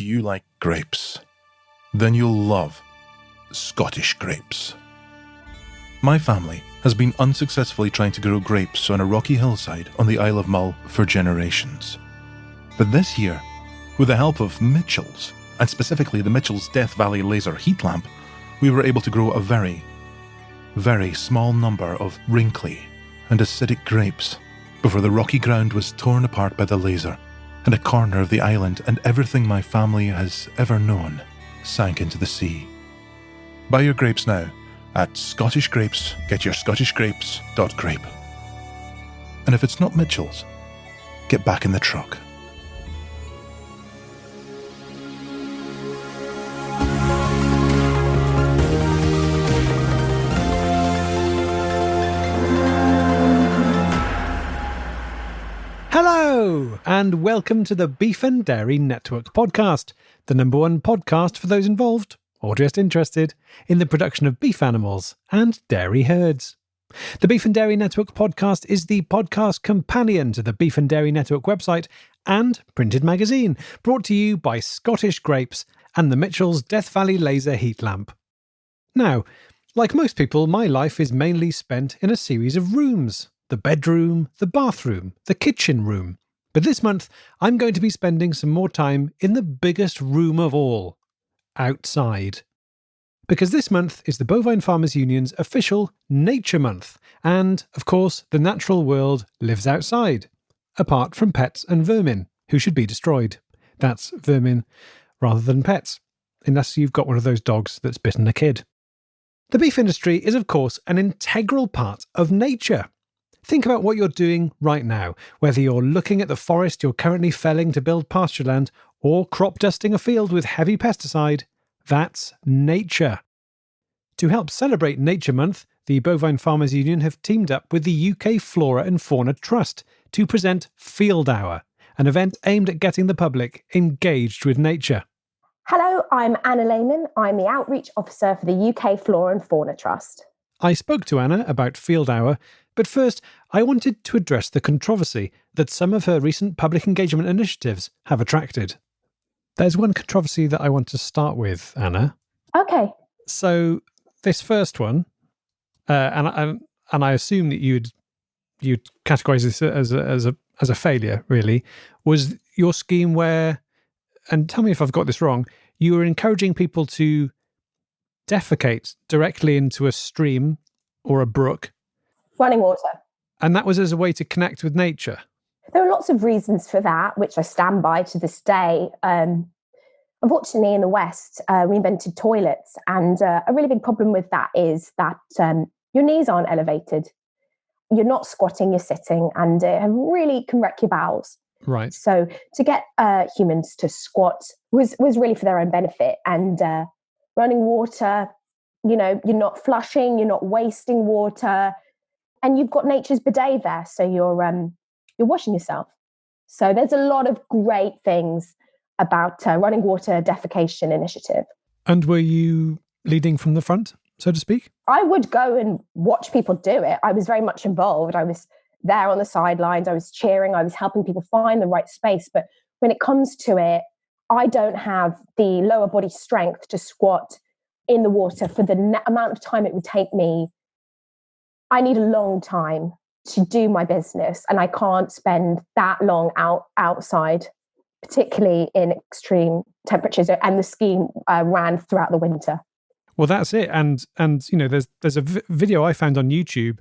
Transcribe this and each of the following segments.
Do you like grapes? Then you'll love Scottish grapes. My family has been unsuccessfully trying to grow grapes on a rocky hillside on the Isle of Mull for generations. But this year, with the help of Mitchell's, and specifically the Mitchell's Death Valley laser heat lamp, we were able to grow a very, very small number of wrinkly and acidic grapes before the rocky ground was torn apart by the laser and a corner of the island and everything my family has ever known sank into the sea. Buy your grapes now at Scottish Grapes. Get your scottishgrapes.grape. And if it's not Mitchell's, get back in the truck. Hello, and welcome to the Beef and Dairy Network podcast, the number one podcast for those involved, or just interested, in the production of beef animals and dairy herds. The Beef and Dairy Network podcast is the podcast companion to the Beef and Dairy Network website and printed magazine, brought to you by Scottish Grapes and the Mitchell's Death Valley laser heat lamp. Now, like most people, my life is mainly spent in a series of rooms. The bedroom, the bathroom, the kitchen room. But this month, I'm going to be spending some more time in the biggest room of all, outside. Because this month is the Bovine Farmers Union's official Nature Month, and, of course, the natural world lives outside, apart from pets and vermin, who should be destroyed. That's vermin rather than pets, unless you've got one of those dogs that's bitten a kid. The beef industry is, of course, an integral part of nature. Think about what you're doing right now, whether you're looking at the forest you're currently felling to build pastureland or crop dusting a field with heavy pesticide. That's nature. To help celebrate Nature Month, the Bovine Farmers Union have teamed up with the UK Flora and Fauna Trust to present Field Hour, an event aimed at getting the public engaged with nature. Hello, I'm Anna Lehman. I'm the Outreach Officer for the UK Flora and Fauna Trust. I spoke to Anna about Field Hour, but first I wanted to address the controversy that some of her recent public engagement initiatives have attracted. There's one controversy that I want to start with, Anna. Okay. So this first one, and I assume that you'd categorise this as a failure, really, was your scheme where, and tell me if I've got this wrong, you were encouraging people to defecate directly into a stream or a brook. Running water. And that was as a way to connect with nature. There are lots of reasons for that, which I stand by to this day. Unfortunately, in the West, we invented toilets. And a really big problem with that is that your knees aren't elevated. You're not squatting, you're sitting, and it really can wreck your bowels. Right. So to get humans to squat was really for their own benefit. And running water, you know, you're not flushing, you're not wasting water. And you've got nature's bidet there, so you're washing yourself. So there's a lot of great things about running water defecation initiative. And were you leading from the front, so to speak? I would go and watch people do it. I was very much involved. I was there on the sidelines. I was cheering. I was helping people find the right space. But when it comes to it, I don't have the lower body strength to squat in the water for the amount of time it would take me. I need a long time to do my business, and I can't spend that long outside, particularly in extreme temperatures. And the scheme ran throughout the winter. Well, that's it. And you know, there's a video I found on YouTube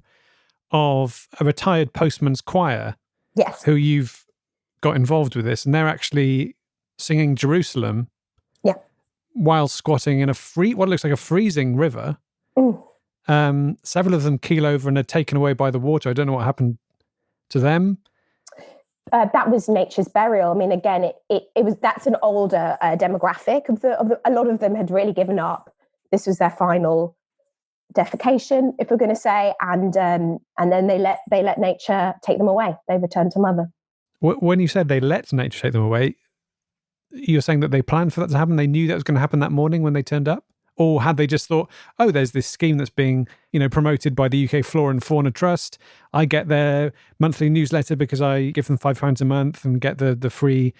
of a retired postman's choir. Yes. Who you've got involved with this, and they're actually singing Jerusalem. Yeah. While squatting in what looks like a freezing river. Mm. Several of them keel over and are taken away by the water. I don't know what happened to them. That was nature's burial. I mean, again, that's an older demographic of a lot of them had really given up. This was their final defecation, if we're going to say, and then they let nature take them away. They returned to mother. When you said they let nature take them away, you're saying that they planned for that to happen? They knew that was going to happen that morning when they turned up? Or had they just thought, oh, there's this scheme that's being, promoted by the UK Flora and Fauna Trust. I get their monthly newsletter because I give them £5 a month and get the free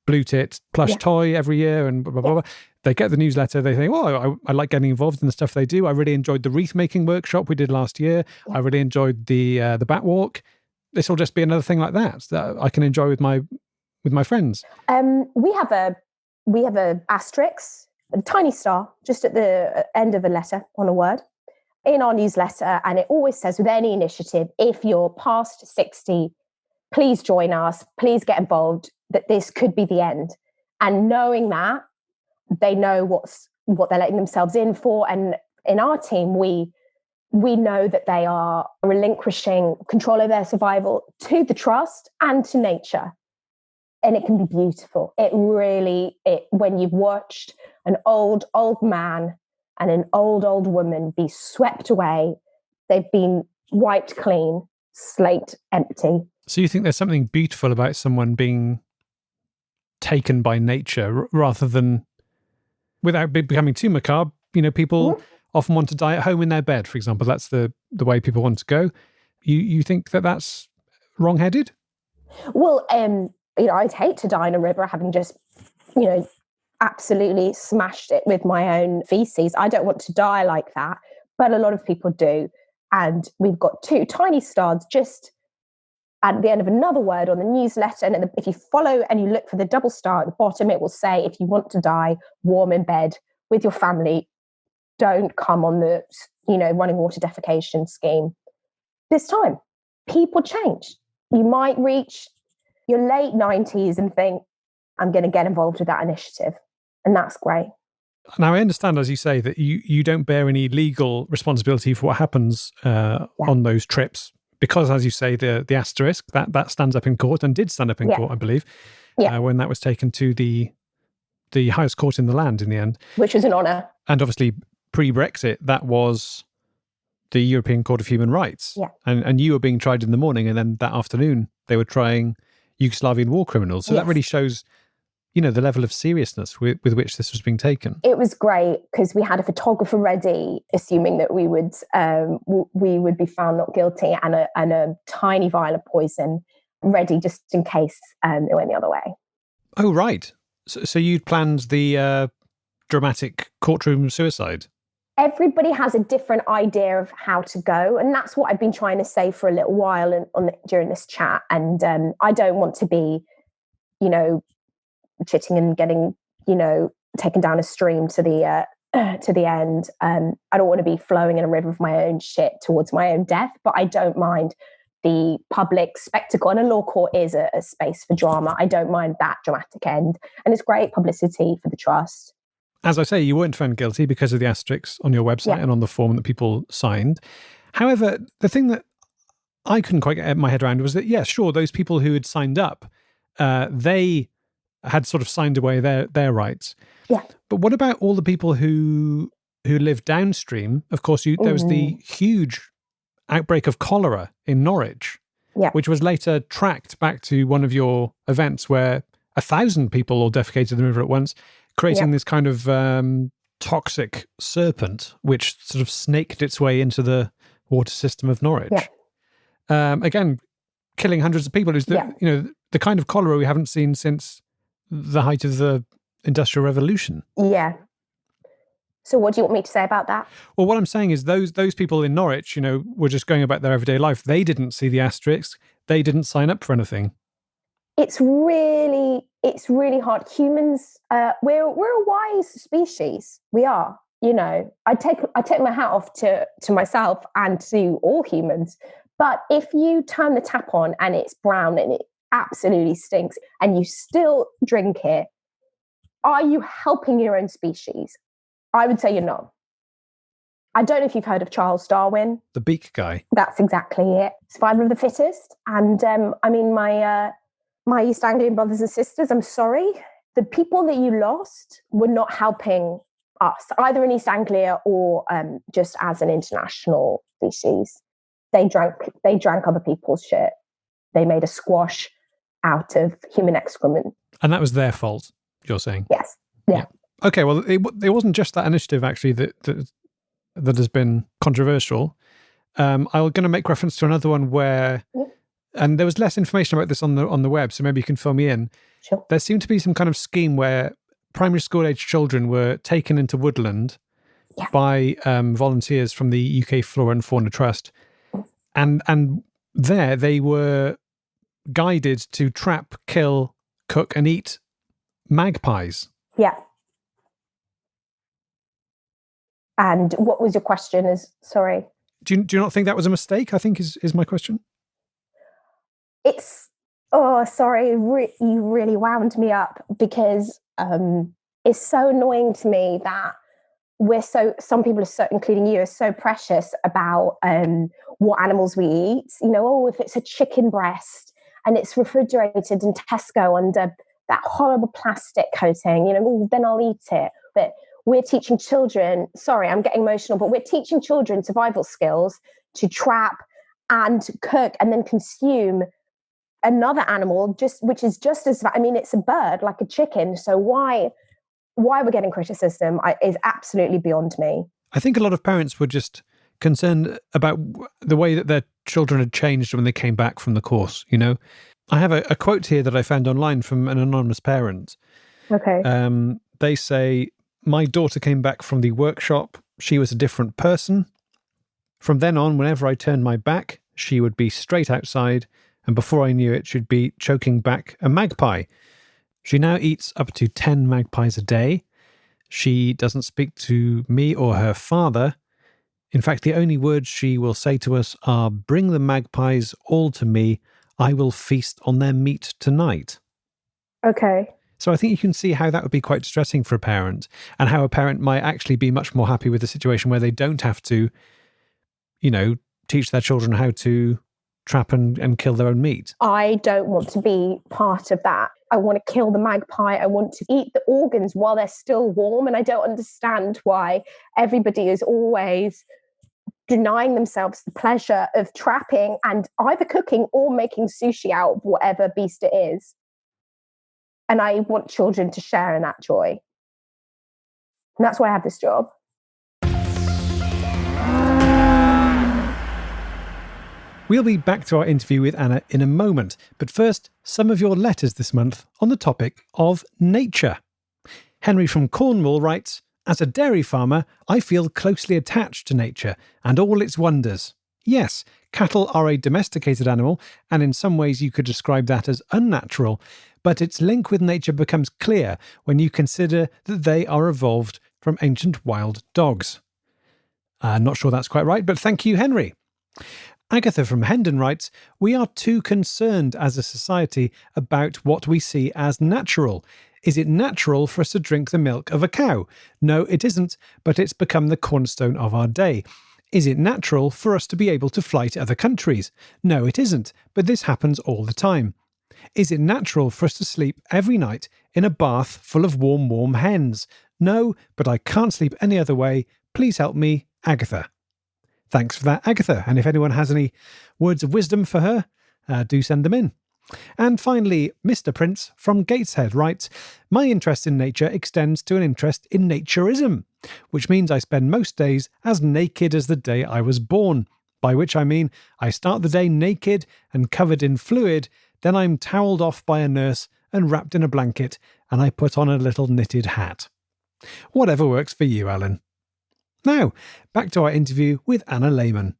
blue tit plush toy every year and blah, blah, blah, blah. They get the newsletter. They think, I like getting involved in the stuff they do. I really enjoyed the wreath making workshop we did last year. I really enjoyed the bat walk. This will just be another thing like that I can enjoy with my friends. We have a asterisk, a tiny star, just at the end of a letter on a word in our newsletter. And it always says, with any initiative, if you're past 60, please join us, please get involved, that this could be the end. And knowing that, they know what they're letting themselves in for. And in our team, we know that they are relinquishing control of their survival to the trust and to nature. And it can be beautiful. When you've watched an old man and an old woman be swept away, they've been wiped clean, slate empty. So you think there's something beautiful about someone being taken by nature rather than, without becoming too macabre, people often want to die at home in their bed, for example. That's the way people want to go. You think that that's wrong-headed? Well, I'd hate to die in a river having just, absolutely smashed it with my own feces. I don't want to die like that, but a lot of people do. And we've got 2 tiny stars just at the end of another word on the newsletter. And if you follow and you look for the double star at the bottom, it will say, if you want to die warm in bed with your family, don't come on the, running water defecation scheme. This time, people change. You might reach your late 90s and think, I'm going to get involved with that initiative. And that's great. Now, I understand, as you say, that you don't bear any legal responsibility for what happens on those trips. Because, as you say, the asterisk, that stands up in court and did stand up in court, I believe, when that was taken to the highest court in the land in the end. Which was an honour. And obviously, pre-Brexit, that was the European Court of Human Rights. Yeah. And you were being tried in the morning, and then that afternoon, they were trying Yugoslavian war criminals. So that really shows, the level of seriousness with which this was being taken. It was great because we had a photographer ready, assuming that we would be found not guilty, and a tiny vial of poison ready just in case it went the other way. Oh, right. So you'd planned the dramatic courtroom suicide? Everybody has a different idea of how to go. And that's what I've been trying to say for a little while during this chat. And I don't want to be, chitting and getting, taken down a stream to the end. I don't want to be flowing in a river of my own shit towards my own death, but I don't mind the public spectacle. And a law court is a space for drama. I don't mind that dramatic end. And it's great publicity for the trust. As I say, you weren't found guilty because of the asterisks on your website and on the form that people signed. However, the thing that I couldn't quite get my head around was that, sure, those people who had signed up, they had sort of signed away their rights. Yeah. But what about all the people who lived downstream? Of course, there was the huge outbreak of cholera in Norwich, which was later tracked back to one of your events where 1,000 people all defecated in the river at once, creating this kind of toxic serpent, which sort of snaked its way into the water system of Norwich. Yeah. Again, killing hundreds of people is the kind of cholera we haven't seen since the height of the Industrial Revolution. Yeah. So what do you want me to say about that? Well, what I'm saying is those people in Norwich, were just going about their everyday life. They didn't see the asterisks. They didn't sign up for anything. It's really hard. Humans, we're a wise species. We are. I take my hat off to myself and to all humans. But if you turn the tap on and it's brown and it absolutely stinks and you still drink it, are you helping your own species? I would say you're not. I don't know if you've heard of Charles Darwin. The beak guy. That's exactly it. Survival of the fittest. And my East Anglian brothers and sisters, I'm sorry. The people that you lost were not helping us, either in East Anglia or just as an international species. They drank other people's shit. They made a squash out of human excrement. And that was their fault, you're saying? Yes. Yeah. Okay, well, it wasn't just that initiative, actually, that has been controversial. I'm going to make reference to another one where and there was less information about this on the web, so maybe you can fill me in. Sure. There seemed to be some kind of scheme where primary school age children were taken into woodland by volunteers from the UK Flora and Fauna Trust, and there they were guided to trap, kill, cook, and eat magpies. Yeah. And what was your question? Sorry. Do you not think that was a mistake? I think is my question. Sorry, you really wound me up, because it's so annoying to me that some people are so, including you, are so precious about what animals we eat. If it's a chicken breast and it's refrigerated in Tesco under that horrible plastic coating, then I'll eat it. But we're teaching children, sorry, I'm getting emotional, but we're teaching children survival skills to trap and cook and then consume another animal, which is just as, it's a bird, like a chicken. So why we're getting criticism is absolutely beyond me. I think a lot of parents were just concerned about the way that their children had changed when they came back from the course. I have a quote here that I found online from an anonymous parent. Okay. They say, "My daughter came back from the workshop. She was a different person. From then on, whenever I turned my back, she would be straight outside, and before I knew it, she'd be choking back a magpie. She now eats up to 10 magpies a day. She doesn't speak to me or her father. In fact, the only words she will say to us are, 'Bring the magpies all to me. I will feast on their meat tonight.'" Okay. So I think you can see how that would be quite distressing for a parent, and how a parent might actually be much more happy with a situation where they don't have to, teach their children how to trap and kill their own meat. I don't want to be part of that. I want to kill the magpie. I want to eat the organs while they're still warm. And I don't understand why everybody is always denying themselves the pleasure of trapping and either cooking or making sushi out of whatever beast it is. And I want children to share in that joy. And that's why I have this job. We'll be back to our interview with Anna in a moment, but first, some of your letters this month on the topic of nature. Henry from Cornwall writes, "As a dairy farmer, I feel closely attached to nature and all its wonders. Yes, cattle are a domesticated animal, and in some ways you could describe that as unnatural, but its link with nature becomes clear when you consider that they are evolved from ancient wild dogs." Not sure that's quite right, but thank you, Henry. Agatha from Hendon writes, "We are too concerned as a society about what we see as natural. Is it natural for us to drink the milk of a cow? No, it isn't, but it's become the cornerstone of our day. Is it natural for us to be able to fly to other countries? No, it isn't, but this happens all the time. Is it natural for us to sleep every night in a bath full of warm hens? No, but I can't sleep any other way. Please help me, Agatha." Thanks for that, Agatha. And if anyone has any words of wisdom for her, do send them in. And finally, Mr. Prince from Gateshead writes, "My interest in nature extends to an interest in naturism, which means I spend most days as naked as the day I was born, by which I mean I start the day naked and covered in fluid, then I'm towelled off by a nurse and wrapped in a blanket, and I put on a little knitted hat. Whatever works for you, Alan." Now, back to our interview with Anna Lehman.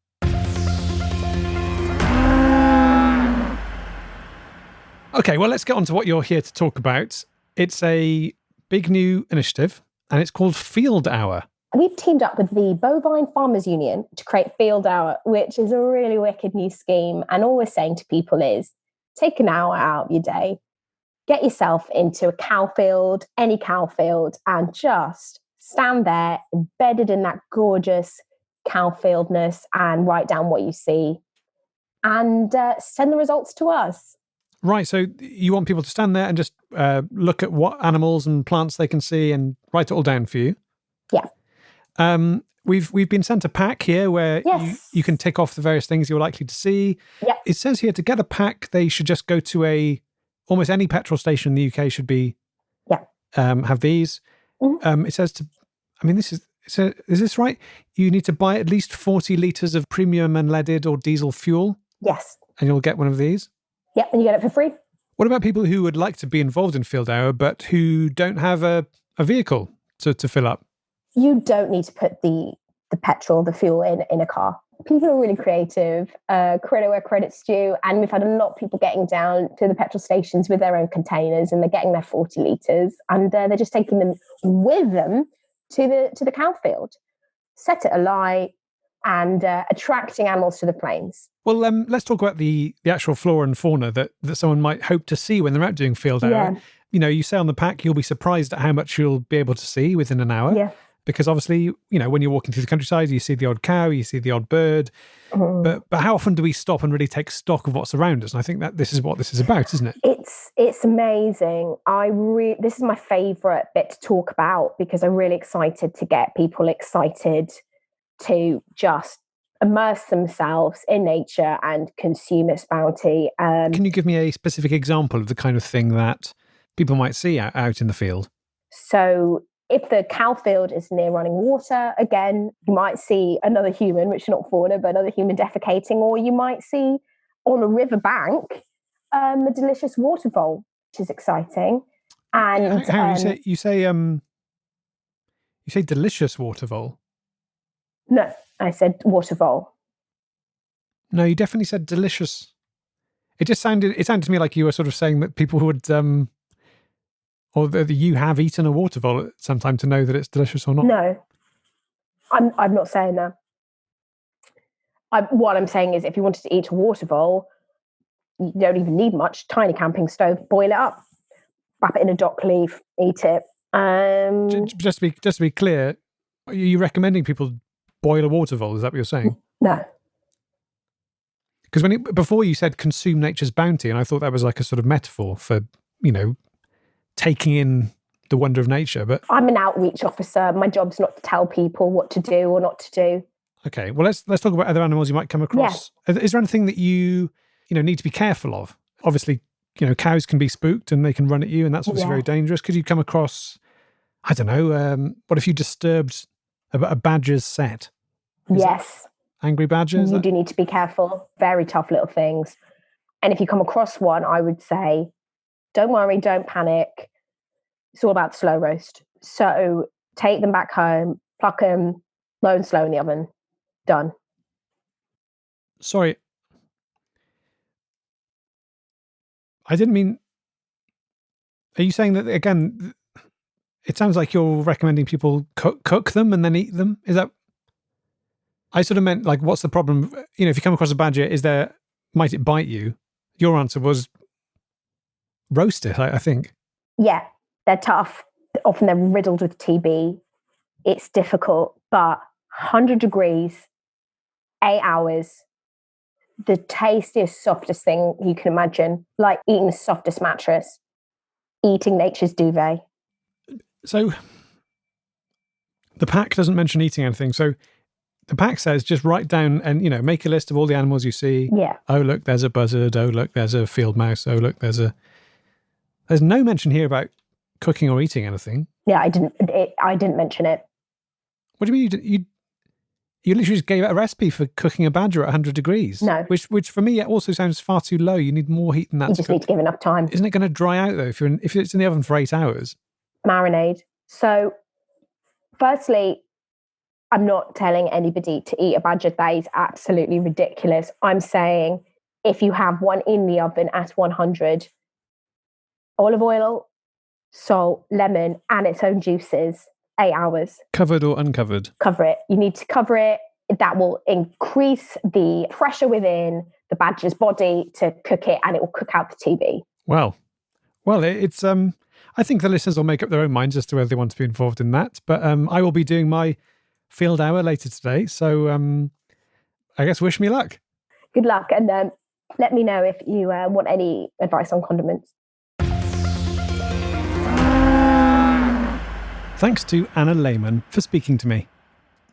Okay, well, let's get on to what you're here to talk about. It's a big new initiative, and it's called Field Hour. We've teamed up with the Bovine Farmers Union to create Field Hour, which is a really wicked new scheme. And all we're saying to people is, take an hour out of your day, get yourself into a cow field, any cow field, and just stand there embedded in that gorgeous cow fieldness and write down what you see and send the results to us. Right, so you want people to stand there and just look at what animals and plants they can see and write it all down for you? Yeah. We've been sent a pack here where you can tick off the various things you're likely to see. Yeah. It says here to get a pack, they should just go to almost any petrol station in the UK should be have these. Mm-hmm. It says is this right? You need to buy at least 40 litres of premium unleaded or diesel fuel. Yes. and you'll get one of these? Yep, and you get it for free. What about people who would like to be involved in Field Hour, but who don't have a vehicle to fill up? You don't need to put the petrol, the fuel in a car. People are really creative, credit where credit's due. And we've had a lot of people getting down to the petrol stations with their own containers, and they're getting their 40 litres, and they're just taking them with them to the cow field, set it alight, and attracting animals to the plains. Well, let's talk about the actual flora and fauna that someone might hope to see when they're out doing Field Hour. Yeah. You know, you say on the pack, you'll be surprised at how much you'll be able to see within an hour. Yeah. Because obviously, you know, when you're walking through the countryside, you see the odd cow, you see the odd bird. But how often do we stop and really take stock of what's around us? And I think that this is what this is about, isn't it? It's amazing. This is my favourite bit to talk about, because I'm really excited to get people excited to just immerse themselves in nature and consume its bounty. Can you give me a specific example of the kind of thing that people might see out in the field? So if the cow field is near running water, again, you might see another human, which is not fauna, but another human defecating, or you might see on a river bank a delicious water vole, which is exciting. And you say delicious water vole? No, I said water vole. No, you definitely said delicious. It sounded to me like you were sort of saying that people would or that you have eaten a water vole at some time to know that it's delicious or not. No, I'm not saying that. What I'm saying is, if you wanted to eat a water vole, you don't even need much. Tiny camping stove, boil it up, wrap it in a dock leaf, eat it. Just to be clear, are you recommending people boil a water vole? Is that what you're saying? No. Because before you said consume nature's bounty, and I thought that was like a sort of metaphor for, you know, taking in the wonder of nature. But I'm an outreach officer. My job's not to tell people what to do or not to do. Okay, well, let's talk about other animals you might come across. Yeah. Is there anything that you need to be careful of? Obviously, you know, cows can be spooked and they can run at you, and that's obviously very dangerous. Could you come across, I don't know, what if you disturbed a badger's set? Yes. Angry badgers? You do need to be careful. Very tough little things. And if you come across one, I would say, don't worry, don't panic. It's all about the slow roast. So take them back home, pluck them, low and slow in the oven. Done. Sorry. I didn't mean... Are you saying that, again, it sounds like you're recommending people cook them and then eat them? Is that... I sort of meant, like, what's the problem? You know, if you come across a badger, might it bite you? Your answer was roast it, I think. Yeah, they're tough. Often they're riddled with TB. It's difficult, but 100 degrees, 8 hours, the tastiest, softest thing you can imagine, like eating the softest mattress, eating nature's duvet. So the pack doesn't mention eating anything. So the pack says just write down and, you know, make a list of all the animals you see. Yeah. Oh, look, there's a buzzard. Oh, look, there's a field mouse. Oh, look, there's no mention here about cooking or eating anything. Yeah, I didn't mention it. What do you mean? You literally just gave out a recipe for cooking a badger at 100 degrees. No. Which for me also sounds far too low. You need more heat than that. You just need to give enough time. Isn't it going to dry out though if it's in the oven for 8 hours? Marinade. So, firstly, I'm not telling anybody to eat a badger. That is absolutely ridiculous. I'm saying if you have one in the oven at 100, olive oil, salt, lemon, and its own juices, 8 hours. Covered or uncovered? Cover it. You need to cover it. That will increase the pressure within the badger's body to cook it, and it will cook out the TB. Well, it's I think the listeners will make up their own minds as to whether they want to be involved in that. But I will be doing my field hour later today, so I guess wish me luck. Good luck, and let me know if you want any advice on condiments. Thanks to Anna Lehman for speaking to me.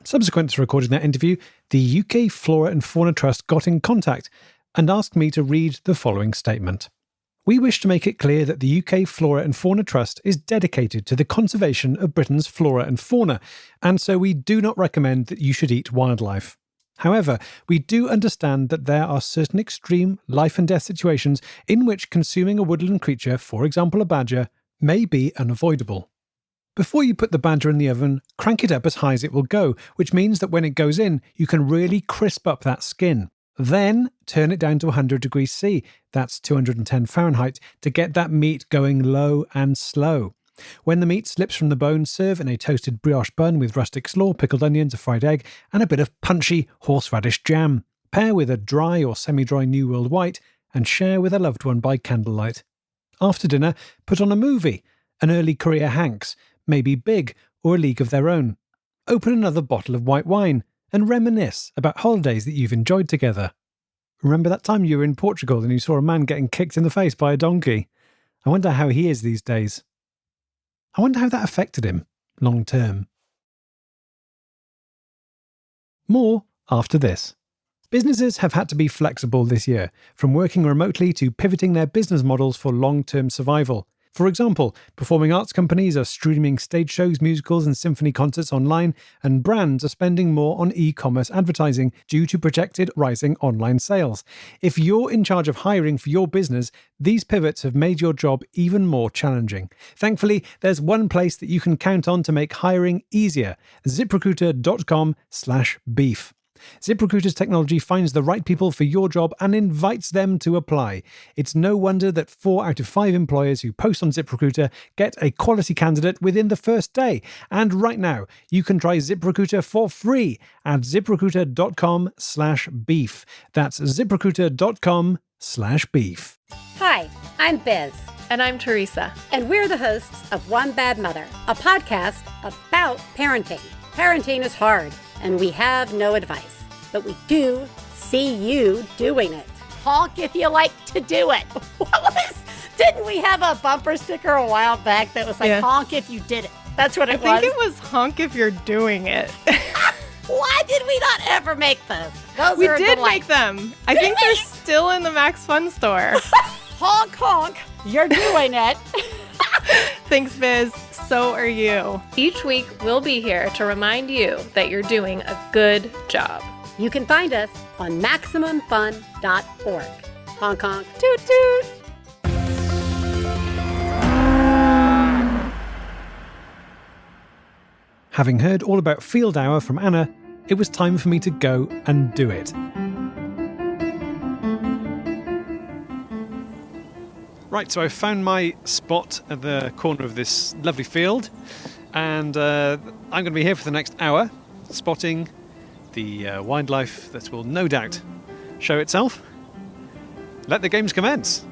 Subsequent to recording that interview, the UK Flora and Fauna Trust got in contact and asked me to read the following statement. We wish to make it clear that the UK Flora and Fauna Trust is dedicated to the conservation of Britain's flora and fauna, and so we do not recommend that you should eat wildlife. However, we do understand that there are certain extreme life and death situations in which consuming a woodland creature, for example a badger, may be unavoidable. Before you put the badger in the oven, crank it up as high as it will go, which means that when it goes in, you can really crisp up that skin. Then turn it down to 100 degrees C, that's 210 Fahrenheit, to get that meat going low and slow. When the meat slips from the bone, serve in a toasted brioche bun with rustic slaw, pickled onions, a fried egg, and a bit of punchy horseradish jam. Pair with a dry or semi-dry New World White, and share with a loved one by candlelight. After dinner, put on a movie, an early career Hanks, maybe Big or A League of Their Own. Open another bottle of white wine and reminisce about holidays that you've enjoyed together. Remember that time you were in Portugal and you saw a man getting kicked in the face by a donkey? I wonder how he is these days. I wonder how that affected him long term. More after this. Businesses have had to be flexible this year, from working remotely to pivoting their business models for long-term survival. For example, performing arts companies are streaming stage shows, musicals and symphony concerts online, and brands are spending more on e-commerce advertising due to projected rising online sales. If you're in charge of hiring for your business, these pivots have made your job even more challenging. Thankfully, there's one place that you can count on to make hiring easier: ZipRecruiter.com/beef. ZipRecruiter's technology finds the right people for your job and invites them to apply. It's no wonder that 4 out of 5 employers who post on ZipRecruiter get a quality candidate within the first day. And right now, you can try ZipRecruiter for free at ZipRecruiter.com/beef. That's ZipRecruiter.com/beef. Hi, I'm Biz. And I'm Teresa. And we're the hosts of One Bad Mother, a podcast about parenting. Parenting is hard, and we have no advice, but we do see you doing it. Honk if you like to do it. Didn't we have a bumper sticker a while back that was like, honk if you did it? That's what it was. I think it was honk if you're doing it. Why did we not ever make those? We did make them. I think they're still in the Max Fun store. Honk, honk, you're doing it. Thanks, Biz. So are you. Each week, we'll be here to remind you that you're doing a good job. You can find us on MaximumFun.org. Honk, honk. Toot, toot. Having heard all about Field Hour from Anna, it was time for me to go and do it. Right, so I found my spot at the corner of this lovely field, and I'm going to be here for the next hour, spotting the wildlife that will no doubt show itself. Let the games commence.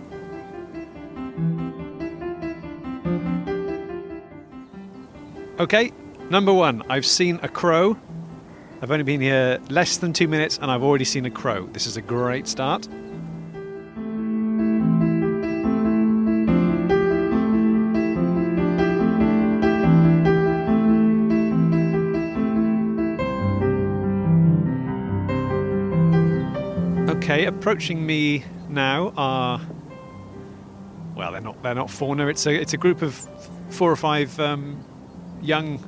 Okay, number 1, I've seen a crow. I've only been here less than 2 minutes and I've already seen a crow. This is a great start. Okay, approaching me now are, well, they're not fauna. It's a group of 4 or 5 young,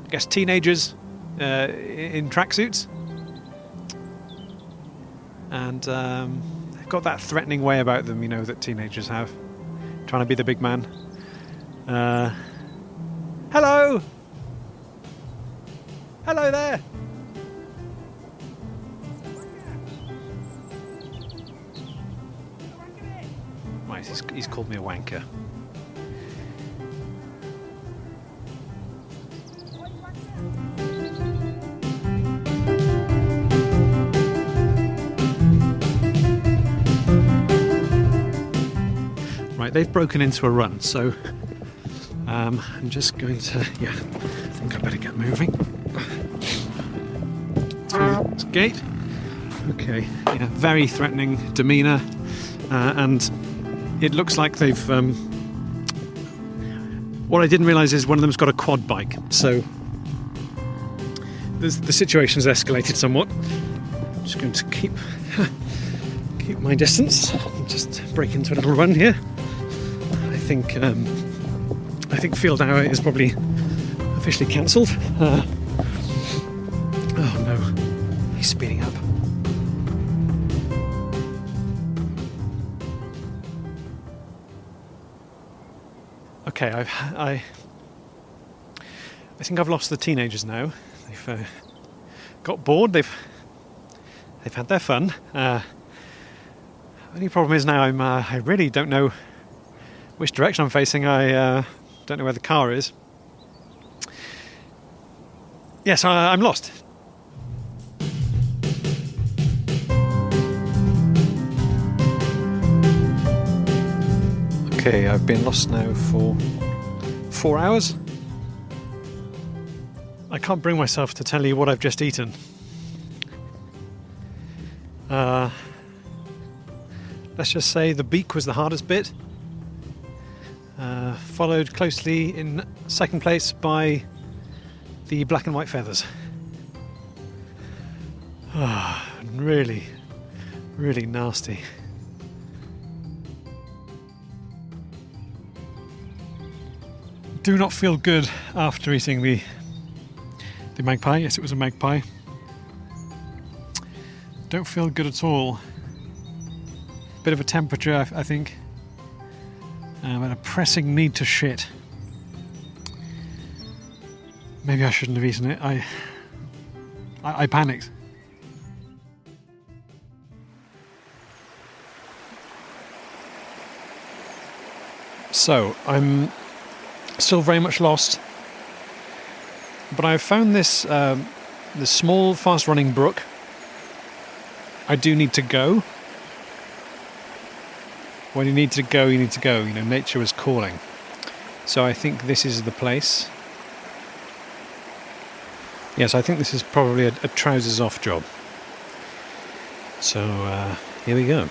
I guess, teenagers in tracksuits, and they've got that threatening way about them, you know, that teenagers have, trying to be the big man. Hello there. Right, he's called me a wanker. Right, they've broken into a run, so I'm just going to, I think I better get moving. Through this gate. Okay, very threatening demeanour, and it looks like they've... what I didn't realise is one of them's got a quad bike, so the situation has escalated somewhat. I'm just going to keep my distance. Just break into a little run here. I think Field Hour is probably officially cancelled. Oh no, he's speeding up. Okay, I think I've lost the teenagers now. They've got bored. They've had their fun. Only problem is now I really don't know which direction I'm facing. I don't know where the car is. Yes, I'm lost. Okay, I've been lost now for 4 hours. I can't bring myself to tell you what I've just eaten. Let's just say the beak was the hardest bit. Followed closely in second place by the black and white feathers. Really, really nasty. Do not feel good after eating the magpie. Yes, it was a magpie. Don't feel good at all. Bit of a temperature, I think. But a pressing need to shit. Maybe I shouldn't have eaten it. I panicked. So, I'm still very much lost. But I've found this small, fast-running brook. I do need to go. When you need to go, you need to go. You know, nature is calling. So I think this is the place. Yes, I think this is probably a trousers off job. So here we go.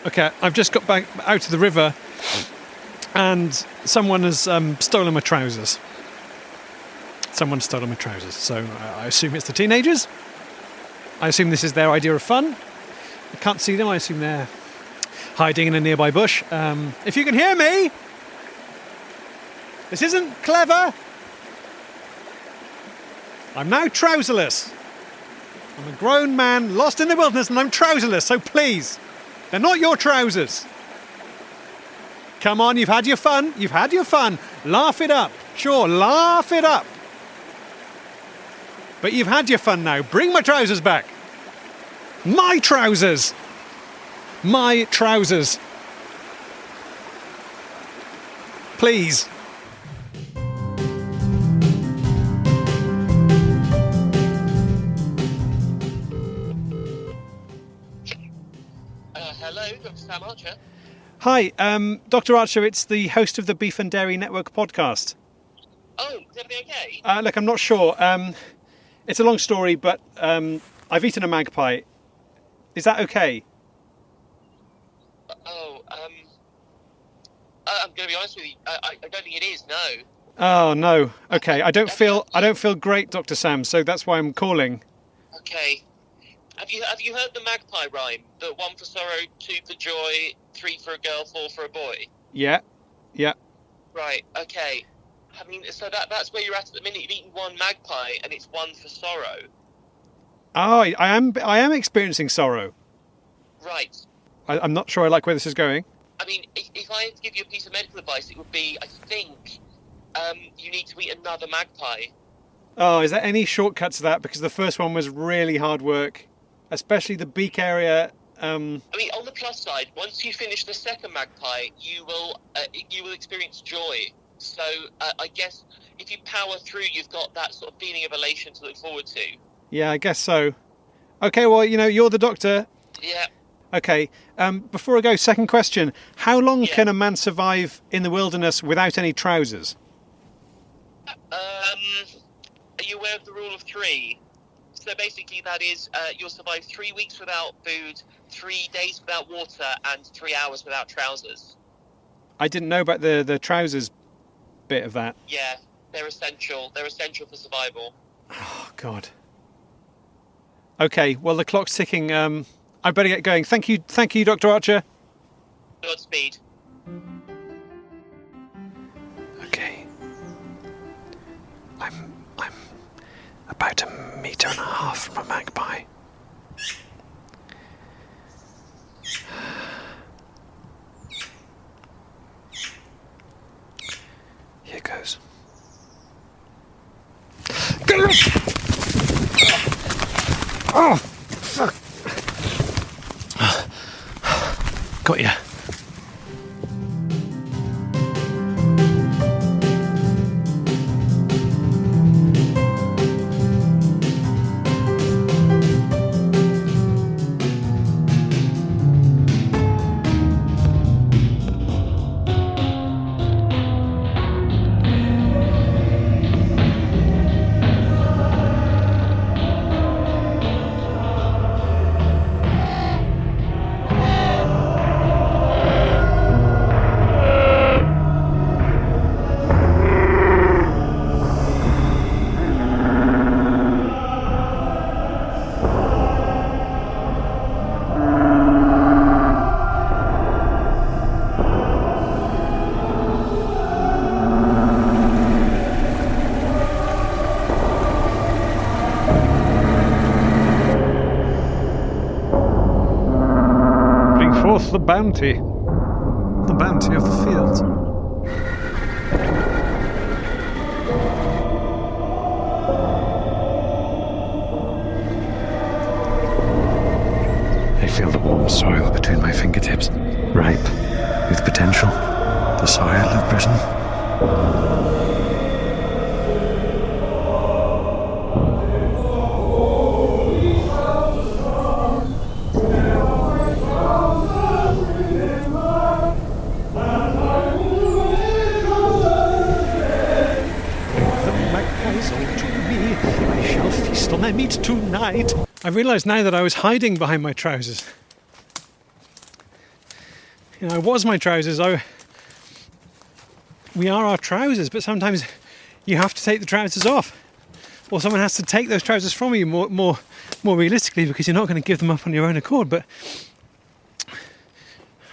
Okay, I've just got back out of the river and someone has stolen my trousers. Someone's stolen my trousers, so I assume it's the teenagers. I assume this is their idea of fun. I can't see them, I assume they're hiding in a nearby bush. If you can hear me, this isn't clever. I'm now trouserless. I'm a grown man lost in the wilderness and I'm trouserless, so please. They're not your trousers. Come on, you've had your fun. You've had your fun. Laugh it up. Sure, laugh it up. But you've had your fun now. Bring my trousers back. My trousers. My trousers. Please. Hello, Dr. Sam Archer. Hi, Dr. Archer, it's the host of the Beef and Dairy Network podcast. Oh, is everything okay? Look, I'm not sure. It's a long story, but I've eaten a magpie. Is that okay? I'm going to be honest with you. I don't think it is. No. Oh no. Okay, I don't feel great, Dr. Sam. So that's why I'm calling. Okay. Have you heard the magpie rhyme? The 1 for sorrow, 2 for joy, 3 for a girl, 4 for a boy. Yeah. Right. Okay. I mean, so that's where you're at the minute. You've eaten one magpie, and it's 1 for sorrow. Oh, I am experiencing sorrow. Right. I'm not sure I like where this is going. I mean, if I had to give you a piece of medical advice, it would be, I think, you need to eat another magpie. Oh, is there any shortcut to that? Because the first one was really hard work, especially the beak area. I mean, on the plus side, once you finish the second magpie, you will experience joy. So I guess if you power through, you've got that sort of feeling of elation to look forward to. Yeah, I guess so. Okay, well, you're the doctor. Yeah. Okay, before I go, second question. How long can a man survive in the wilderness without any trousers? Are you aware of the rule of 3? So basically that is you'll survive 3 weeks without food, 3 days without water, and 3 hours without trousers. I didn't know about the trousers bit of that. Yeah, they're essential. They're essential for survival. Oh, God. Okay, well, the clock's ticking. I better get going. Thank you, Dr. Archer. Godspeed. I'm about 1.5 meters from a magpie. Here goes. Oh, fuck. Got ya. The bounty of the fields. I feel the warm soil between my fingertips, ripe with potential, the soil of Britain. On their meat tonight. I realised now that I was hiding behind my trousers. You know, I was my trousers. We are our trousers, but sometimes you have to take the trousers off, or someone has to take those trousers from you more realistically, because you're not going to give them up on your own accord. But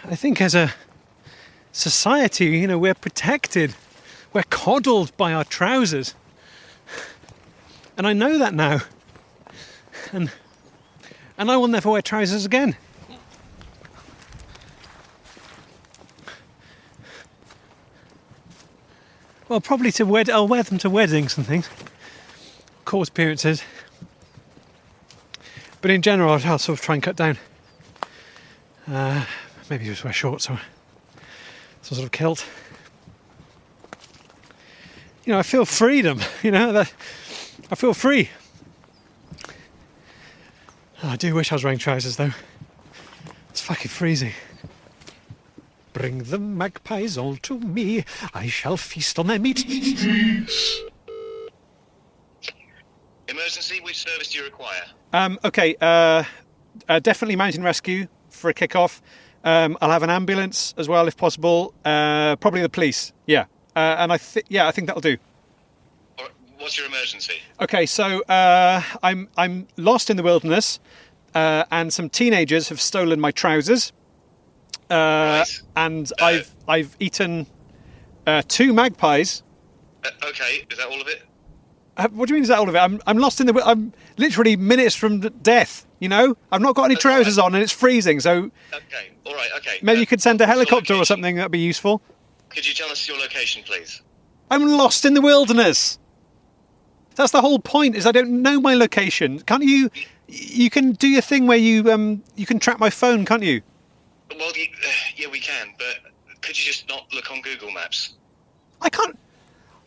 I think as a society, you know, we're protected, we're coddled by our trousers. And I know that now. And I will never wear trousers again. Well, probably I'll wear them to weddings and things. Court appearances. But in general, I'll sort of try and cut down. Maybe just wear shorts or some sort of kilt. You know, I feel freedom, you know, that I feel free. Oh, I do wish I was wearing trousers though. It's fucking freezing. Bring the magpies all to me. I shall feast on their meat. Emergency, which service do you require? Okay, definitely mountain rescue for a kick-off. I'll have an ambulance as well if possible. Probably the police, yeah. And I think that'll do. What's your emergency? Okay, so I'm lost in the wilderness, and some teenagers have stolen my trousers. Right. And I've eaten 2 magpies. Okay, is that all of it? What do you mean? Is that all of it? I'm lost in I'm literally minutes from death. You know, I've not got any trousers on, and it's freezing. So okay, all right, okay. Maybe you could send a helicopter or something. That'd be useful. Could you tell us your location, please? I'm lost in the wilderness. That's the whole point. Is I don't know my location. Can't you? You can do your thing where you can track my phone, can't you? Well, yeah, we can. But could you just not look on Google Maps? I can't.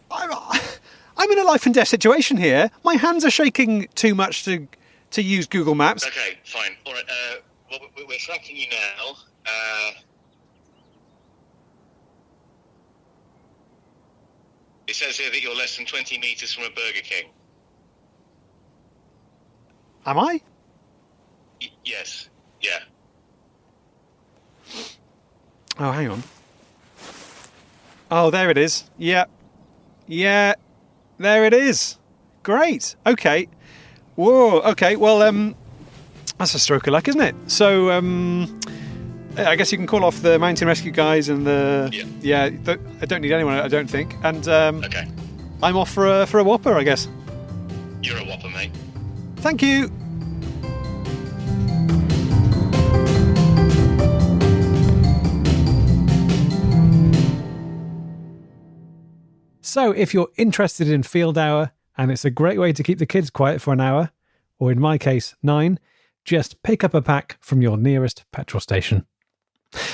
I'm in a life and death situation here. My hands are shaking too much to use Google Maps. Okay, fine. All right. Well, we're tracking you now. It says here that you're less than 20 metres from a Burger King. Am I? Yes. Yeah. Oh, hang on. Oh, there it is. Yeah. Yeah. There it is. Great. Okay. Whoa. Okay. Well, that's a stroke of luck, isn't it? So, I guess you can call off the mountain rescue guys and the... Yeah. I don't need anyone, I don't think. And, okay. I'm off for a whopper, I guess. You're a whopper, mate. Thank you. So if you're interested in Field Hour, and it's a great way to keep the kids quiet for an hour, or in my case, 9, just pick up a pack from your nearest petrol station.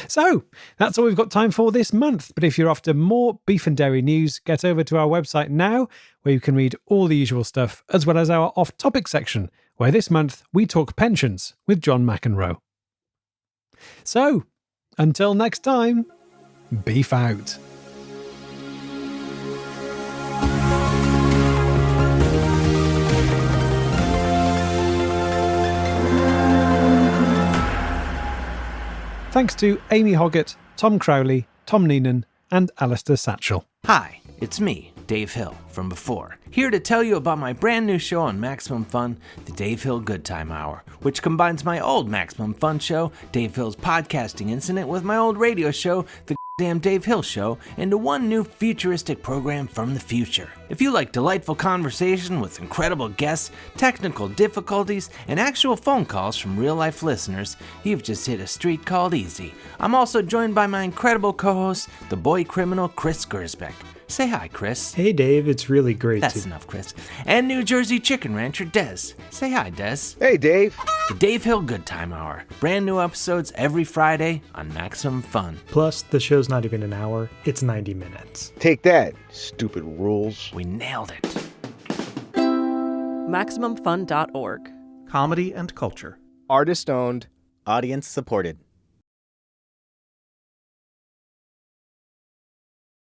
So, that's all we've got time for this month. But if you're after more beef and dairy news, get over to our website now, where you can read all the usual stuff, as well as our off-topic section, where this month we talk pensions with John McEnroe. So, until next time, beef out. Thanks to Amy Hoggett, Tom Crowley, Tom Neenan, and Alistair Satchell. Hi, it's me, Dave Hill, from before, here to tell you about my brand new show on Maximum Fun, the Dave Hill Good Time Hour, which combines my old Maximum Fun show, Dave Hill's Podcasting Incident, with my old radio show, The Damn Dave Hill Show, into one new futuristic program from the future. If you like delightful conversation with incredible guests, technical difficulties, and actual phone calls from real-life listeners, you've just hit a street called easy. I'm also joined by my incredible co-host, the boy criminal Chris Gersbeck. Say hi, Chris. Hey, Dave. It's really great That's enough, Chris. And New Jersey chicken rancher Des. Say hi, Des. Hey, Dave. The Dave Hill Good Time Hour. Brand new episodes every Friday on Maximum Fun. Plus, the show's not even an hour. It's 90 minutes. Take that, stupid rules. We nailed it. MaximumFun.org. Comedy and culture. Artist owned. Audience supported.